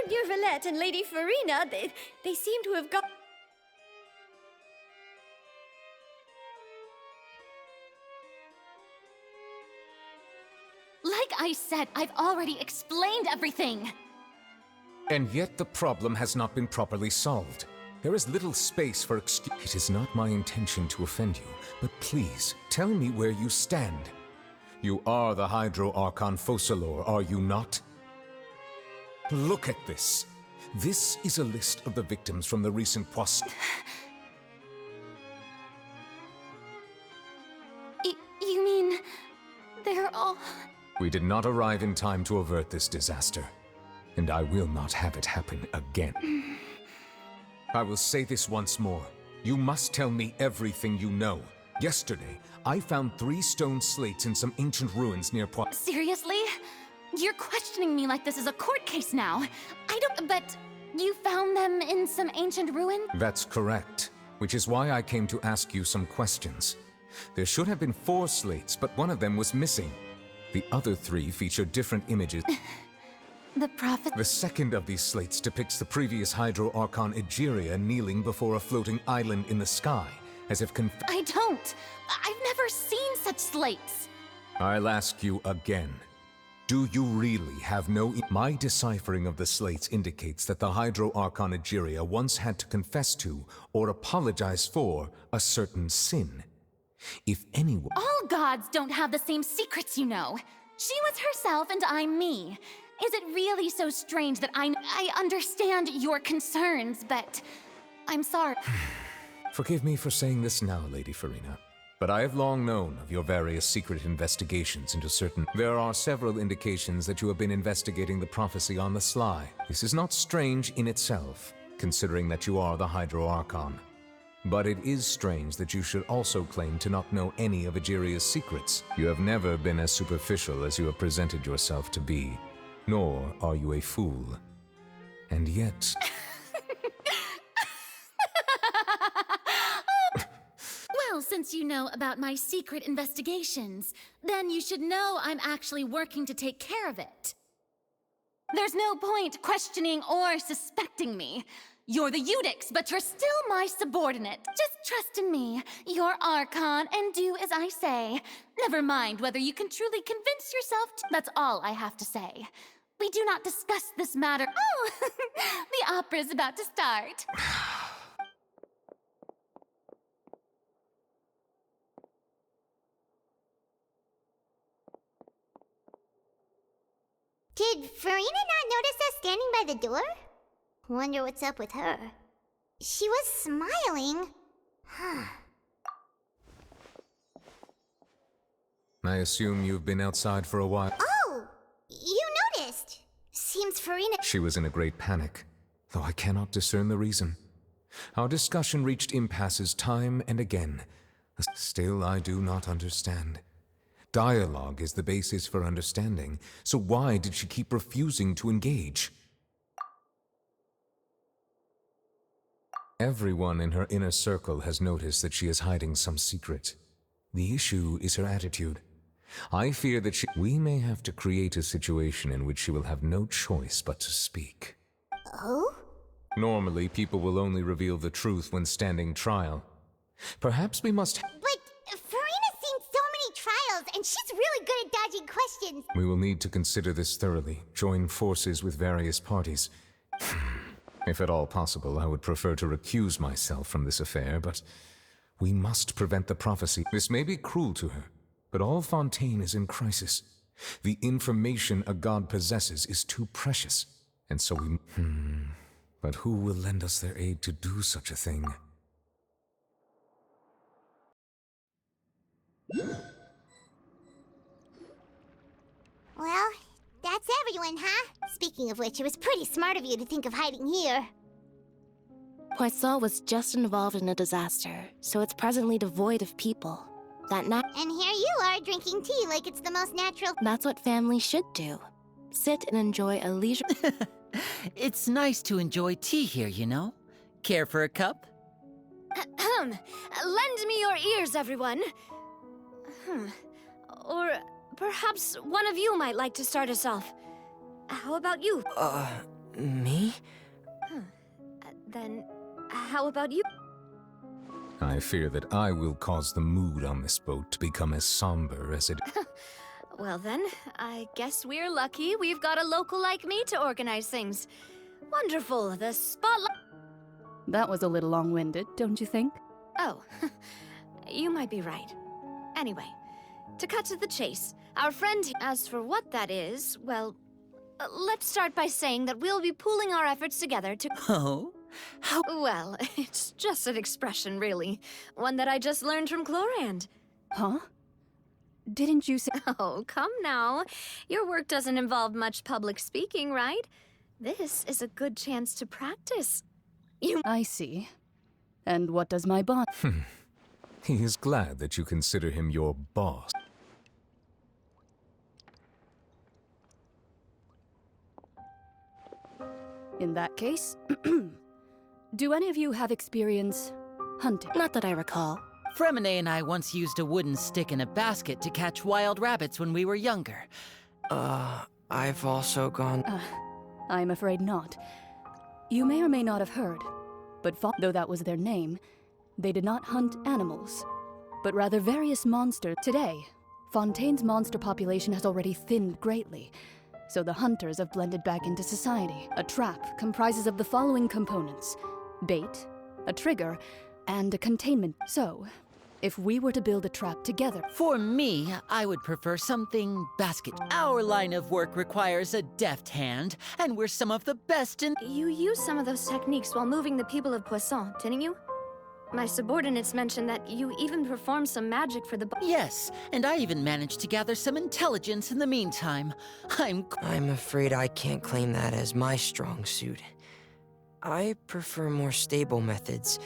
Lord Neuvillette and Lady Farina, they seem to have got... Like I said, I've already explained everything. And yet the problem has not been properly solved. There is little space for excuse. It is not my intention to offend you, but please, tell me where you stand. You are the Hydro Archon Focalor, are you not? Look at this. This is a list of the victims from the recent You mean... they're all... We did not arrive in time to avert this disaster, and I will not have it happen again. I will say this once more. You must tell me everything you know. Yesterday, I found 3 stone slates in some ancient ruins near Seriously? You're questioning me like this is a court case now. But you found them in some ancient ruin? That's correct, which is why I came to ask you some questions. There should have been 4 slates, but one of them was missing. The other 3 feature different images. The Prophet... The second of these slates depicts the previous Hydro Archon Jäger kneeling before a floating island in the sky, as if I don't! I've never seen such slates! I'll ask you again. Do you really have no... My deciphering of the slates indicates that the Hydro Archon Jäger once had to confess to, or apologize for, a certain sin. If anyone... All gods don't have the same secrets, you know. She was herself and I'm me. Is it really so strange that I understand your concerns, but I'm sorry. Forgive me for saying this now, Lady Farina, but I have long known of your various secret investigations into certain... There are several indications that you have been investigating the prophecy on the sly. This is not strange in itself, considering that you are the Hydro Archon. But it is strange that you should also claim to not know any of Egeria's secrets. You have never been as superficial as you have presented yourself to be, nor are you a fool. And yet... Well, since you know about my secret investigations, then you should know I'm actually working to take care of it. There's no point questioning or suspecting me. You're the Eudix, but you're still my subordinate. Just trust in me. You're Archon, and do as I say. Never mind whether you can truly convince yourself to... That's all I have to say. We do not discuss this matter... Oh! The opera's about to start. Did Farina not notice us standing by the door? Wonder what's up with her. She was smiling. I assume you've been outside for a while. Oh! You noticed! Seems Farina... She was in a great panic, though I cannot discern the reason. Our discussion reached impasses time and again. Still, I do not understand. Dialogue is the basis for understanding, so why did she keep refusing to engage? Everyone in her inner circle has noticed that she is hiding some secret. The issue is her attitude. I fear that we may have to create a situation in which she will have no choice but to speak. Oh? Normally, people will only reveal the truth when standing trial. Perhaps we must... But Farina's seen so many trials, and she's really good at dodging questions. We will need to consider this thoroughly, join forces with various parties. If at all possible, I would prefer to recuse myself from this affair, but we must prevent the prophecy. This may be cruel to her, but all Fontaine is in crisis. The information a god possesses is too precious, and so we... But who will lend us their aid to do such a thing? Well, that's everyone, huh? Speaking of which, it was pretty smart of you to think of hiding here. Poisson was just involved in a disaster, so it's presently devoid of people. And here you are, drinking tea like it's the most natural... That's what families should do. Sit and enjoy a leisure... It's nice to enjoy tea here, you know? Care for a cup? Lend me your ears, everyone. Or perhaps one of you might like to start us off. How about you? Me? Then, how about you? I fear that I will cause the mood on this boat to become as somber as it... Well then, I guess we're lucky we've got a local like me to organize things. Wonderful, the spotlight... That was a little long-winded, don't you think? Oh, you might be right. Anyway, to cut to the chase, our friend... As for what that is, well, let's start by saying that we'll be pooling our efforts together to... Oh? How? Well, it's just an expression, really. One that I just learned from Chlorand. Huh? Didn't you say... Oh, come now. Your work doesn't involve much public speaking, right? This is a good chance to practice. I see. And what does my boss... He is glad that you consider him your boss. In that case, do any of you have experience hunting? Not that I recall. Fremine and I once used a wooden stick in a basket to catch wild rabbits when we were younger. I've also gone... I'm afraid not. You may or may not have heard, but though that was their name, they did not hunt animals, but rather various monsters. Today, Fontaine's monster population has already thinned greatly, so the hunters have blended back into society. A trap comprises of the following components: bait, a trigger, and a containment. So, if we were to build a trap together... For me, I would prefer something basket. Our line of work requires a deft hand, and we're some of the best in... You used some of those techniques while moving the people of Poisson, didn't you? My subordinates mentioned that you even performed some magic for the... Yes, and I even managed to gather some intelligence in the meantime. I'm afraid I can't claim that as my strong suit. I prefer more stable methods,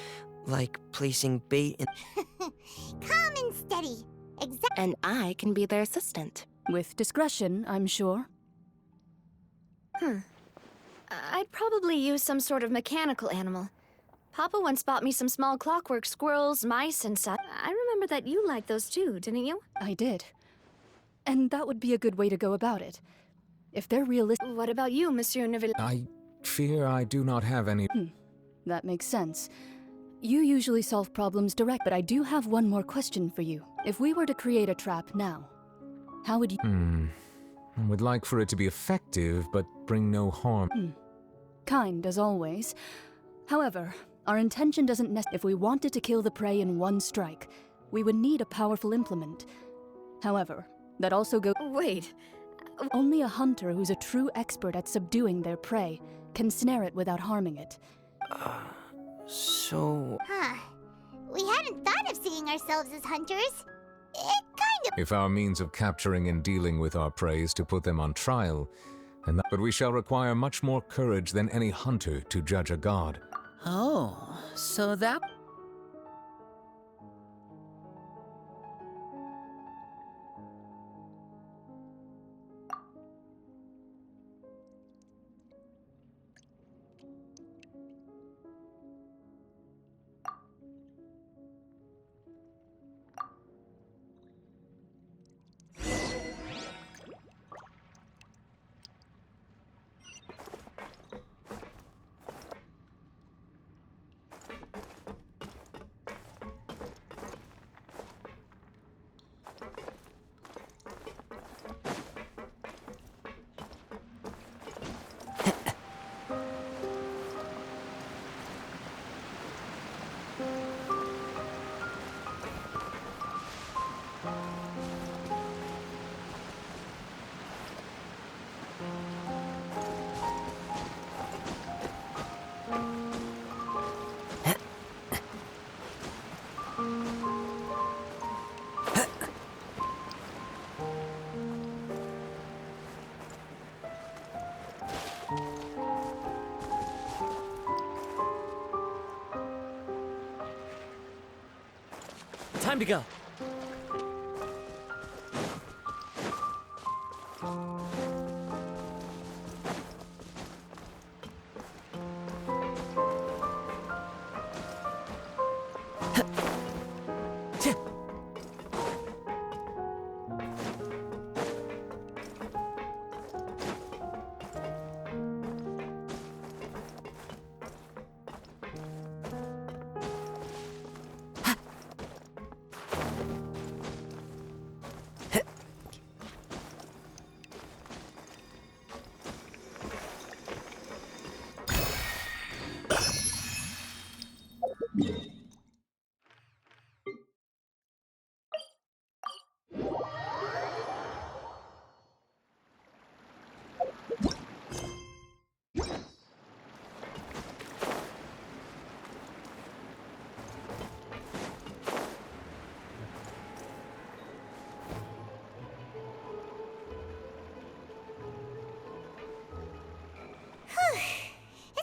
like placing bait in... Calm and steady. And I can be their assistant. With discretion, I'm sure. I'd probably use some sort of mechanical animal. Papa once bought me some small clockwork squirrels, mice, and such. I remember that you liked those too, didn't you? I did. And that would be a good way to go about it. If they're realistic... What about you, Monsieur Neville? I fear I do not have any... That makes sense. You usually solve problems direct, but I do have one more question for you. If we were to create a trap now, how would you... I would like for it to be effective, but bring no harm. Kind, as always. However, our intention doesn't If we wanted to kill the prey in one strike, we would need a powerful implement. However, that also goes... Wait. Only a hunter who's a true expert at subduing their prey can snare it without harming it. So... Huh. We hadn't thought of seeing ourselves as hunters. It kind of... If our means of capturing and dealing with our prey is to put them on trial, but we shall require much more courage than any hunter to judge a god. Oh, so that... Time to go. It's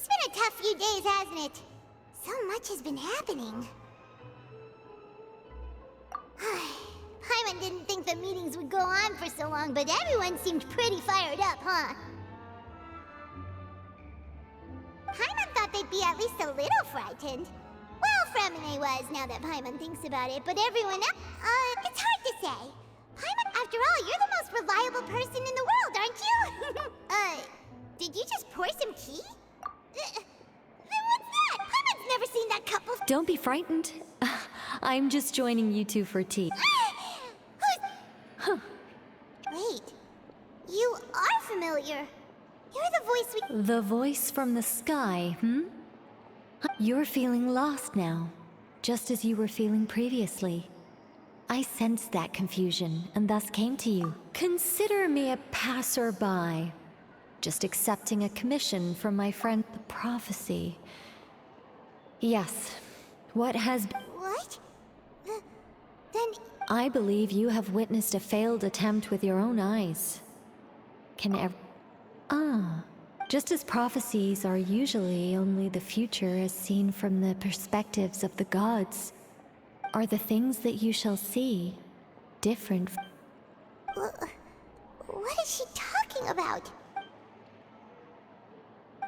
been a tough few days, hasn't it? So much has been happening. Paimon didn't think the meetings would go on for so long, but everyone seemed pretty fired up, huh? Paimon thought they'd be at least a little frightened. Well, Fremine was, now that Paimon thinks about it, but everyone else, it's hard to say. Paimon, after all, you're the most reliable person in the world, aren't you? Did you just pour some tea? What's that? Paimon's never seen that couple. Don't be frightened. I'm just joining you two for tea. Wait, you are familiar. You're the voice we... The voice from the sky, hmm? You're feeling lost now, just as you were feeling previously. I sensed that confusion, and thus came to you. Consider me a passerby, just accepting a commission from my friend, the prophecy. Yes, what has... What? Then... I believe you have witnessed a failed attempt with your own eyes. Just as prophecies are usually only the future as seen from the perspectives of the gods, are the things that you shall see different? What is she talking about?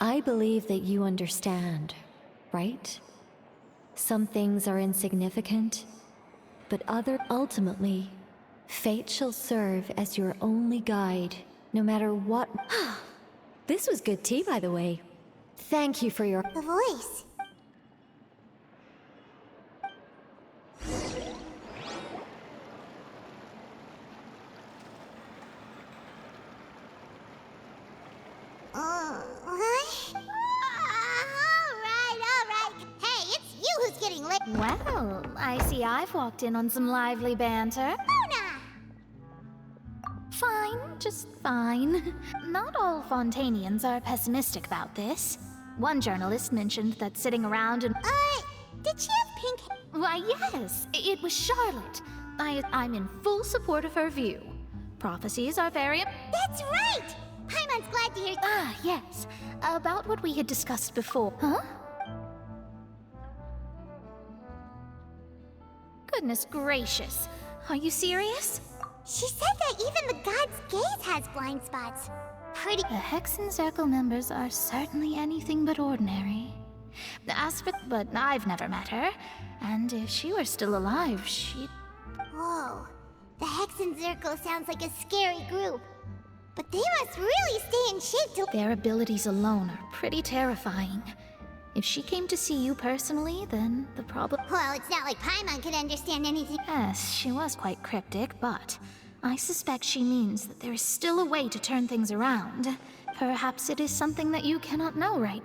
I believe that you understand, right? Some things are insignificant, but ultimately, fate shall serve as your only guide, no matter what. This was good tea, by the way. Thank you for your... The voice. All right. Hey, it's you who's getting late. Well, I see I've walked in on some lively banter. Mona! Fine, just fine. Not all Fontanians are pessimistic about this. One journalist mentioned that sitting around and... Did she have pink hair? Why, yes, it was Charlotte. I'm in full support of her view. Prophecies are very... That's right! Paimon's glad to hear... Ah, yes. About what we had discussed before. Huh? Goodness gracious. Are you serious? She said that even the god's gaze has blind spots. Pretty... The Hex and Circle members are certainly anything but ordinary. But I've never met her, and if she were still alive, she'd... Whoa. The Hex and Zirkel sounds like a scary group. But they must really stay in shape to... Their abilities alone are pretty terrifying. If she came to see you personally, then the problem... Well, it's not like Paimon could understand anything. Yes, she was quite cryptic, but I suspect she means that there is still a way to turn things around. Perhaps it is something that you cannot know right.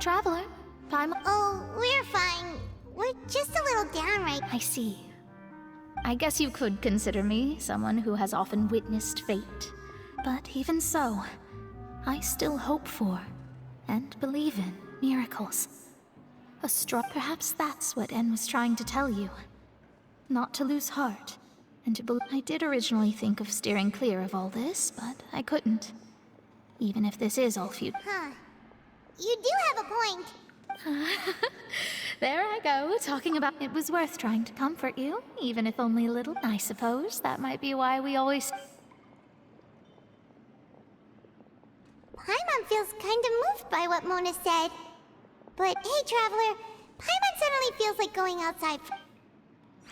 Traveler, Paimon... Oh, we're fine. We're just a little down right... I see. I guess you could consider me someone who has often witnessed fate. But even so, I still hope for, and believe in, miracles. Perhaps that's what En was trying to tell you. Not to lose heart, and to believe. I did originally think of steering clear of all this, but I couldn't. Even if this is all futile. Huh. You do have a point. There I go, talking about it was worth trying to comfort you, even if only a little. I suppose that might be why we always... Paimon feels kind of moved by what Mona said. But hey, Traveler, Paimon suddenly feels like going outside.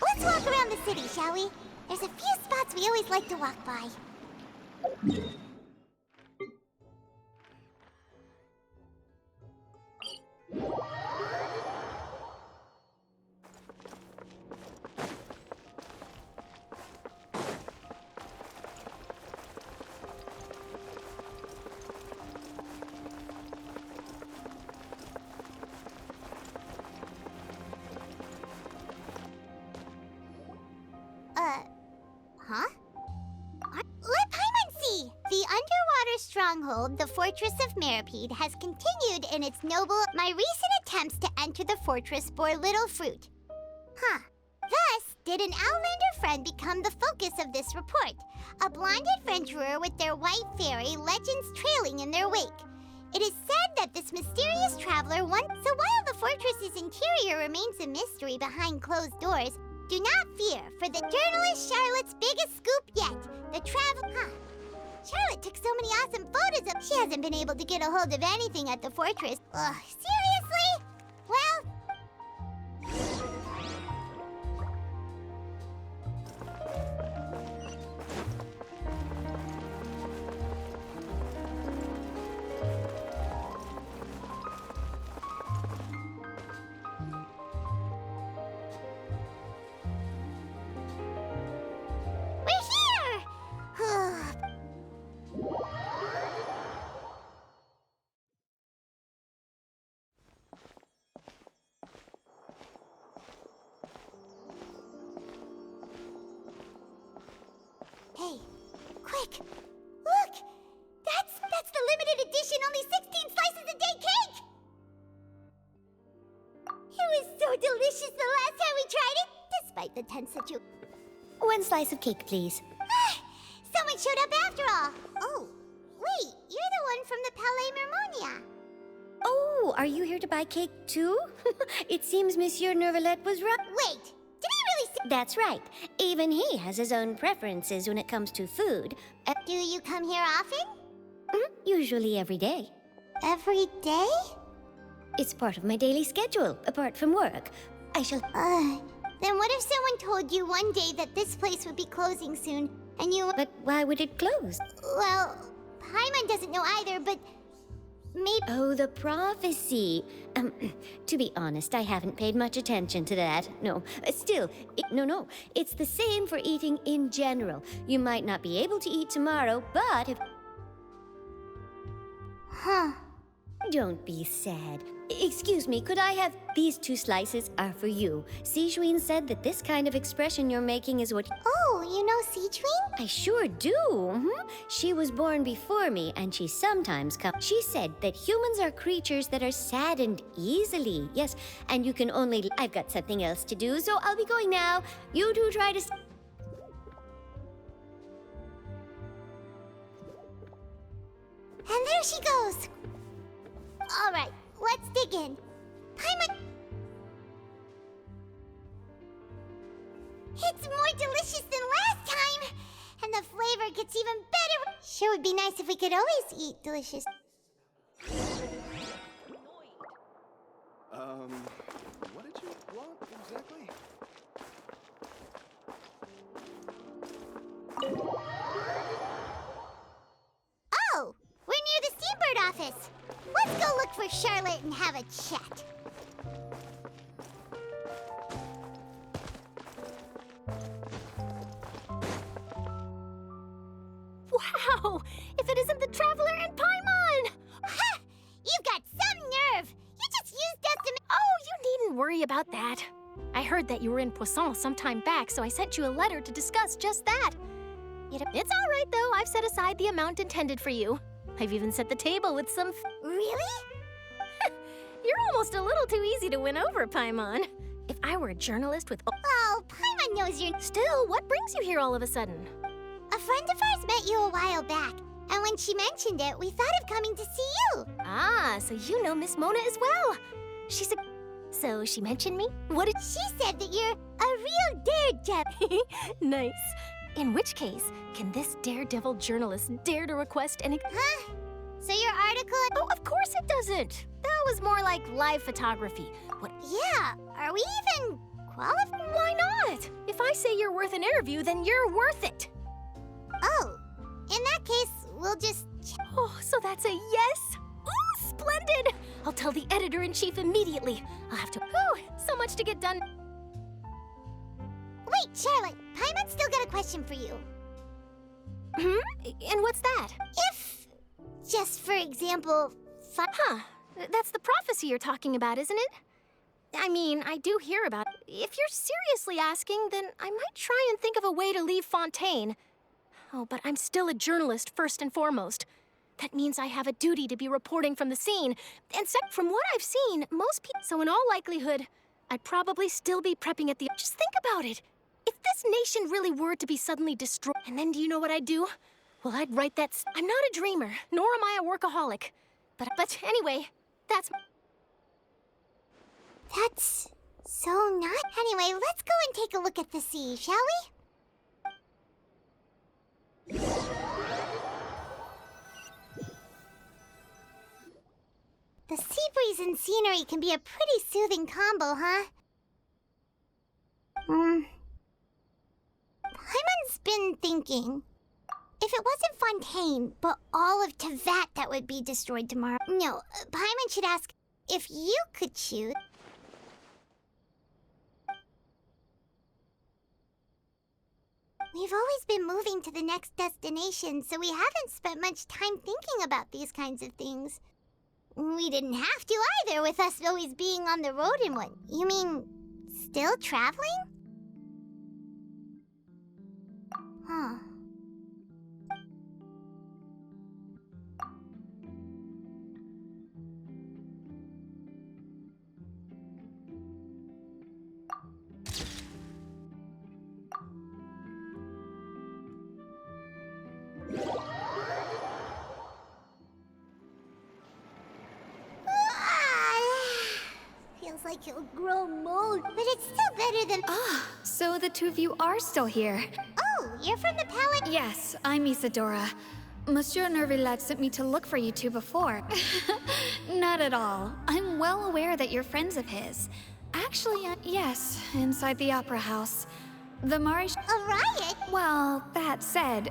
Let's walk around the city, shall we? There's a few spots we always like to walk by. stronghold, the Fortress of Meripede, has continued in its noble... My recent attempts to enter the fortress bore little fruit. Huh. Thus, did an Outlander friend become the focus of this report? A blonde adventurer with their white fairy, legends trailing in their wake. It is said that this mysterious traveler once... So while the fortress's interior remains a mystery behind closed doors, do not fear, for the journalist Charlotte's biggest scoop yet. The travel... Huh. Charlotte took so many awesome photos of... She hasn't been able to get a hold of anything at the fortress. Ugh, seriously? Well... Hey, quick! Look! That's the limited edition, only 16 slices a day cake! It was so delicious the last time we tried it, despite the tense situation. 1 slice of cake, please. Someone showed up after all! Oh, wait, you're the one from the Palais Mermonia. Oh, are you here to buy cake too? It seems Monsieur Nervalet was right. Wait, did he really say... That's right. Even he has his own preferences when it comes to food. Do you come here often? Usually every day. Every day? It's part of my daily schedule, apart from work. I shall... Then what if someone told you one day that this place would be closing soon, and you... But why would it close? Well, Paimon doesn't know either, but... maybe... Oh, the prophecy. To be honest, I haven't paid much attention to that. No, still, no. It's the same for eating in general. You might not be able to eat tomorrow, but if... Huh. Don't be sad. Excuse me, could I have... These 2 slices are for you. Sijuin said that this kind of expression you're making is what... Oh, you know Sijuin? I sure do. She was born before me, and she sometimes comes... She said that humans are creatures that are saddened easily. Yes, and you can only... I've got something else to do, so I'll be going now. You two try to... And there she goes. All right, let's dig in. Paimon... It's more delicious than last time! And the flavor gets even better. Sure would be nice if we could always eat delicious. What did you want exactly? Oh, we're near the Steambird office. Let's go look for Charlotte and have a chat. Wow! If it isn't the Traveler and Paimon! Ha! You've got some nerve! You just used us to... Oh, you needn't worry about that. I heard that you were in Poisson some time back, so I sent you a letter to discuss just that. It's all right, though. I've set aside the amount intended for you. I've even set the table with some... Really? You're almost a little too easy to win over, Paimon. If I were a journalist with... Oh, Paimon knows you're... Still, what brings you here all of a sudden? A friend of ours met you a while back, and when she mentioned it, we thought of coming to see you. Ah, so you know Miss Mona as well. She's a... So she mentioned me? What did... She said that you're a real daredevil. Nice. In which case, can this daredevil journalist dare to request any... Huh? So your article... Oh, of course it doesn't. That was more like live photography. What... Yeah, are we even qualified? Why not? If I say you're worth an interview, then you're worth it. Oh, in that case, we'll just... Oh, so that's a yes? Ooh, splendid! I'll tell the editor-in-chief immediately. I'll have to... Whew, so much to get done. Wait, Charlotte, Paimon's still got a question for you. And what's that? If, just for example... Huh, that's the prophecy you're talking about, isn't it? I mean, I do hear about it. If you're seriously asking, then I might try and think of a way to leave Fontaine. Oh, but I'm still a journalist first and foremost. That means I have a duty to be reporting from the scene. And from what I've seen, most people... So in all likelihood, I'd probably still be prepping at the... Just think about it. If this nation really were to be suddenly destroyed... And then do you know what I'd do? Well, I'd write that... I'm not a dreamer, nor am I a workaholic. But anyway, that's so not... Anyway, let's go and take a look at the sea, shall we? The sea breeze and scenery can be a pretty soothing combo, huh? Paimon's been thinking... If it wasn't Fontaine, but all of Tevat that would be destroyed tomorrow... No, Paimon should ask if you could choose... We've always been moving to the next destination, so we haven't spent much time thinking about these kinds of things. We didn't have to either, with us always being on the road and what... You mean, still traveling? Huh. Feels like he'll grow mold, but it's still better than... So the two of you are still here. Oh, you're from the Palace? Yes, I'm Isadora. Monsieur Nervillat sent me to look for you two before. Not at all. I'm well aware that you're friends of his. Actually, yes, inside the Opera House. The Marish... A riot? Well, that said,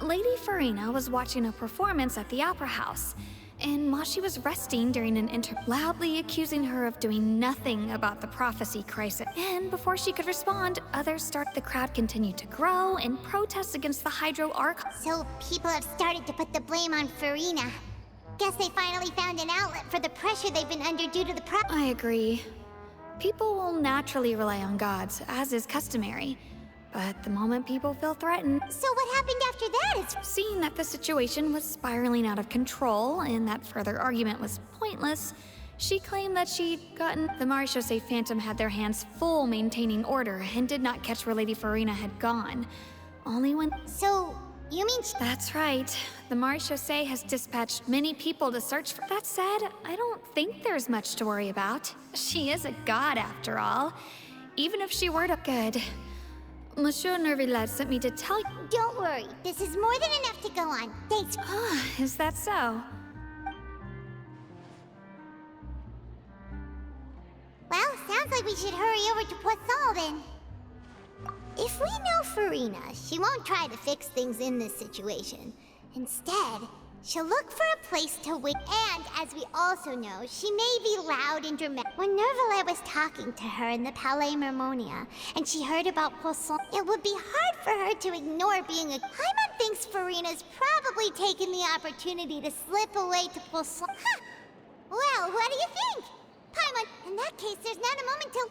Lady Farina was watching a performance at the Opera House. And while she was resting during an loudly accusing her of doing nothing about the prophecy crisis. And before she could respond, the crowd continued to grow and protest against the Hydro Arc. So people have started to put the blame on Farina. Guess they finally found an outlet for the pressure they've been under due to the I agree. People will naturally rely on gods, as is customary. But the moment people feel threatened... So what happened after that? Seeing that the situation was spiraling out of control and that further argument was pointless, she claimed that she'd gotten... The Marechaussee Phantom had their hands full maintaining order and did not catch where Lady Farina had gone. Only when... So, you mean That's right. The Marechaussee has dispatched many people to search for... That said, I don't think there's much to worry about. She is a god, after all. Even if she were to... Good. Monsieur Nervillat sent me to tell you... Don't worry. This is more than enough to go on. Thanks. Is that so? Well, sounds like we should hurry over to Poisson then. If we know Farina, she won't try to fix things in this situation. Instead, she'll look for a place to wait. And, as we also know, she may be loud and dramatic. When Nervillat was talking to her in the Palais Mermonia, and she heard about Poisson, it would be hard for her to ignore being a... Paimon thinks Farina's probably taken the opportunity to slip away to Poisson. Huh. Well, what do you think? Paimon, in that case, there's not a moment till...